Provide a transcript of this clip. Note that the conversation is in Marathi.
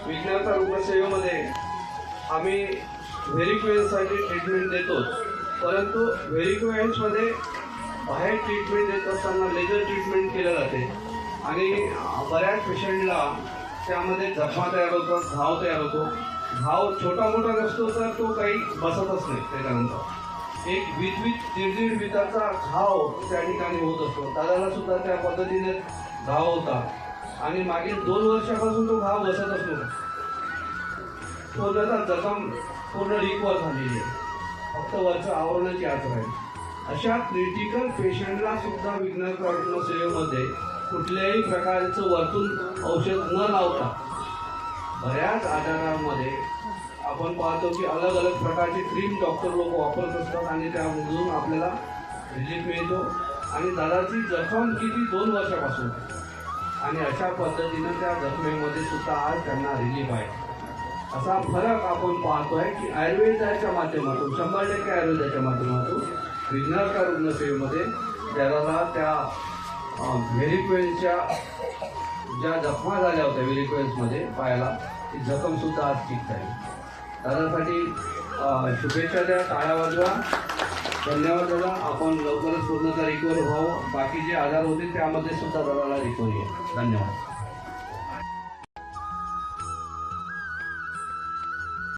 विज्ञानता रुग्णसेवेमध्ये आम्ही व्हेरिकोएन्ससाठी ट्रीटमेंट देतोच, परंतु व्हेरिकोएन्समध्ये बाहेर ट्रीटमेंट देत असताना लेजर ट्रीटमेंट केलं जाते आणि बऱ्याच पेशंटला त्यामध्ये जखमा तयार होतात, घाव तयार होतो. घाव छोटा मोठा नसतो तर तो काही बसतच नाही. त्याच्यानंतर एक 20-20 मिनिटाचा घाव त्या ठिकाणी होत असतो. दादाला सुद्धा त्या पद्धतीने घाव होता आणि मागील 2 वर्षापासून तो घाव बसतच नव्हता. तो त्याचा जखम पूर्ण रिकवर झालेली आहे, फक्त वरच्या आवरणाची आत राहील. अशा क्रिटिकल पेशंटला सुद्धा विज्ञानता रुग्णसेवेमध्ये कुठल्याही प्रकारचं वरतून औषध न लावता बऱ्याच आजारांमध्ये आपण पाहतो की अलग अलग प्रकारचे क्रीम डॉक्टर लोक वापरत असतात आणि त्यामधून आपल्याला रिलीफ मिळतो. आणि दादाची जखम किती 2 वर्षापासून आणि अशा पद्धतीनं त्या जखमेमध्ये सुद्धा आज त्यांना रिलीफ आहे. असा फरक आपण पाहतोय की आयुर्वेदाच्या माध्यमातून 100% आयुर्वेदाच्या माध्यमातून विज्ञानता रुग्णसेवेमध्ये त्याला त्या व्हेरिकोएन्सच्या ज्या जखमा झाल्या होत्या व्हेरिकोएन्समध्ये पायाला, ती जखमसुद्धा आज ठीक झाली. दादासाठी शुभेच्छा द्या, टाळ्या वाजवा. धन्यवाद दादा. आपण लवकरच पूर्णतः रिकवर व्हावं. बाकी जे आजार होते त्यामध्ये सुद्धा दादाला रिकवरी आहे. धन्यवाद.